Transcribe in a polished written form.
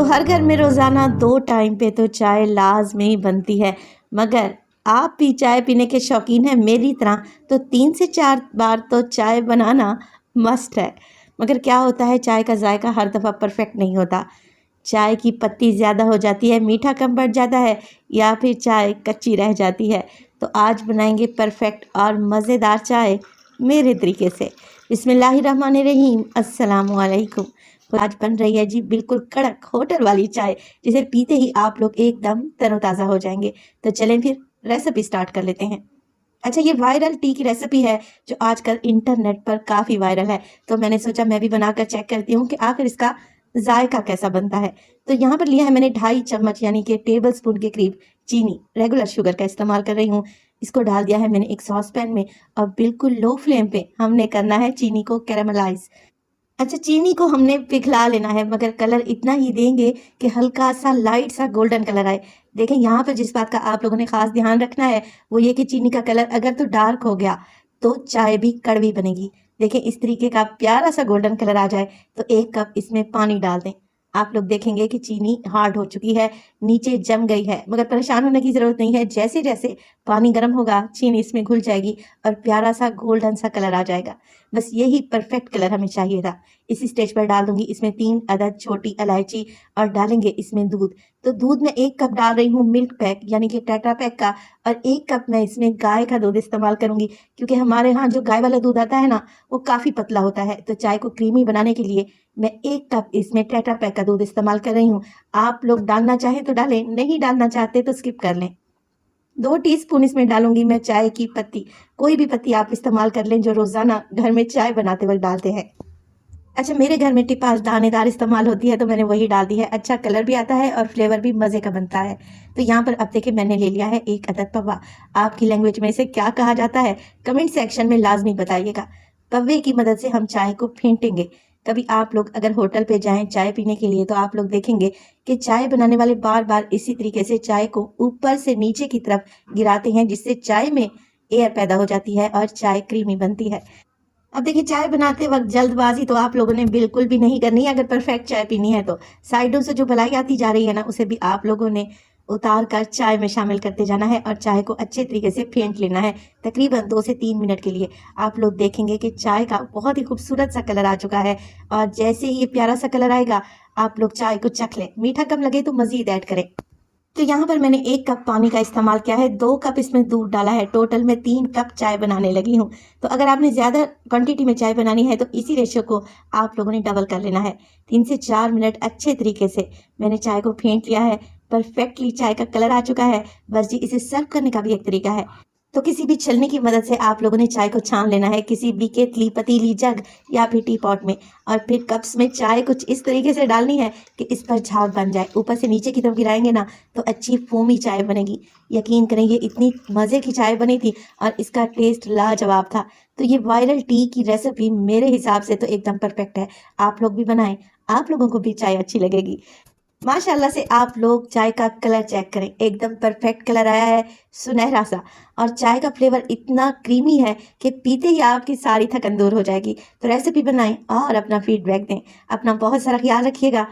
तो हर घर में रोज़ाना 2 टाइम पे तो चाय लाज़मी बनती है, मगर आप भी चाय पीने के शौकीन हैं मेरी तरह, तो 3 से 4 बार तो चाय बनाना मस्ट है। मगर क्या होता है, चाय का ज़ायका हर दफ़ा परफेक्ट नहीं होता। चाय की पत्ती ज़्यादा हो जाती है, मीठा कम पड़ जाता है या फिर चाय कच्ची रह जाती है। तो आज बनाएंगे परफेक्ट और मज़ेदार चाय मेरे तरीके से। बिस्मिल्लाहिर्रहमानिर्रहीम, अस्सलामु अलैकुम। तो आज बन रही है जी बिल्कुल कड़क होटल वाली चाय, जिसे पीते ही आप लोग एकदम तरोताज़ा हो जाएंगे। तो चलें फिर रेसिपी स्टार्ट कर लेते हैं। अच्छा, ये वायरल टी की रेसिपी है जो आजकल इंटरनेट पर काफ़ी वायरल है। तो मैंने सोचा मैं भी बनाकर चेक करती हूँ कि आखिर इसका जायका कैसा बनता है। तो यहाँ पर लिया है मैंने 2.5 चम्मच यानी कि टेबल स्पून के करीब चीनी, रेगुलर शुगर का इस्तेमाल कर रही हूँ। इसको डाल दिया है मैंने एक सॉस पैन में और बिल्कुल लो फ्लेम पे हमने करना है चीनी को कैरामलाइज। अच्छा, चीनी को हमने पिघला लेना है, मगर कलर इतना ही देंगे कि हल्का सा लाइट सा गोल्डन कलर आए। देखें, यहाँ पर जिस बात का आप लोगों ने खास ध्यान रखना है वो ये कि चीनी का कलर अगर तो डार्क हो गया तो चाय भी कड़वी बनेगी। देखें, इस तरीके का प्यारा सा गोल्डन कलर आ जाए तो 1 कप इसमें पानी डाल दें। आप लोग देखेंगे कि चीनी हार्ड हो चुकी है, नीचे जम गई है, मगर परेशान होने की ज़रूरत नहीं है। जैसे जैसे पानी गर्म होगा चीनी इसमें घुल जाएगी और प्यारा सा गोल्डन सा कलर आ जाएगा। बस यही परफेक्ट कलर हमें चाहिए था। इसी स्टेज पर डाल दूंगी इसमें 3 अदद छोटी इलायची और डालेंगे इसमें दूध। तो दूध में 1 कप डाल रही हूँ मिल्क पैक यानी कि टेट्रा पैक का, और 1 कप मैं इसमें गाय का दूध इस्तेमाल करूंगी, क्योंकि हमारे यहाँ जो गाय वाला दूध आता है ना वो काफ़ी पतला होता है। तो चाय को क्रीमी बनाने के लिए मैं 1 कप इसमें टेट्रा पैक का दूध इस्तेमाल कर रही हूँ। आप लोग डालना चाहें तो डालें, नहीं डालना चाहते तो स्किप कर लें। 2 टीस्पून इसमें डालूंगी मैं चाय की पत्ती। कोई भी पत्ती आप इस्तेमाल कर लें जो रोज़ाना घर में चाय बनाते वक्त डालते हैं। अच्छा, मेरे घर में टिपास दानेदार इस्तेमाल होती है तो मैंने वही डाल दी है। अच्छा कलर भी आता है और फ्लेवर भी मज़े का बनता है। तो यहाँ पर अब देखिए मैंने ले लिया है 1 अदद पौवा। आपकी लैंग्वेज में इसे क्या कहा जाता है कमेंट सेक्शन में लाजमी बताइएगा। पौवे की मदद से हम चाय को फेंटेंगे। कभी आप लोग अगर होटल पे जाएं चाय पीने के लिए तो आप लोग देखेंगे कि चाय बनाने वाले बार बार इसी तरीके से चाय को ऊपर से नीचे की तरफ गिराते हैं, जिससे चाय में एयर पैदा हो जाती है और चाय क्रीमी बनती है। अब देखिए, चाय बनाते वक्त जल्दबाजी तो आप लोगों ने बिल्कुल भी नहीं करनी है। अगर परफेक्ट चाय पीनी है तो साइडों से जो भलाई आती जा रही है ना उसे भी आप लोगों ने उतार कर चाय में शामिल करते जाना है और चाय को अच्छे तरीके से फेंट लेना है, तकरीबन 2 से 3 मिनट के लिए। आप लोग देखेंगे कि चाय का बहुत ही खूबसूरत सा कलर आ चुका है, और जैसे ही ये प्यारा सा कलर आएगा आप लोग चाय को चख लें। मीठा कम लगे तो मज़ीद ऐड करें। तो यहाँ पर मैंने 1 कप पानी का इस्तेमाल किया है, 2 कप इसमें दूध डाला है, टोटल में 3 कप चाय बनाने लगी हूँ। तो अगर आपने ज़्यादा क्वांटिटी में चाय बनानी है तो इसी रेशियो को आप लोगों ने डबल कर लेना है। 3 से 4 मिनट अच्छे तरीके से मैंने चाय को फेंट लिया है। परफेक्टली चाय का कलर आ चुका है। बस जी, इसे सर्व करने का भी एक तरीका है। तो किसी भी छलनी की मदद से आप लोगों ने चाय को छान लेना है, किसी भी केतली, पतीली, जग या फिर टी पॉट में, और फिर कप्स में चाय कुछ इस तरीके से डालनी है कि इस पर झाग बन जाए। ऊपर से नीचे की तरफ गिराएंगे ना तो अच्छी फोमी चाय बनेगी। यकीन करें, ये इतनी मज़े की चाय बनी थी और इसका टेस्ट लाजवाब था। तो ये वायरल टी की रेसिपी मेरे हिसाब से तो एकदम परफेक्ट है। आप लोग भी बनाएं, आप लोगों को भी चाय अच्छी लगेगी। माशाल्लाह से आप लोग चाय का कलर चेक करें, एकदम परफेक्ट कलर आया है, सुनहरा सा, और चाय का फ्लेवर इतना क्रीमी है कि पीते ही आपकी सारी थकन दूर हो जाएगी। तो रेसिपी बनाएं और अपना फीडबैक दें। अपना बहुत सारा ख्याल रखिएगा।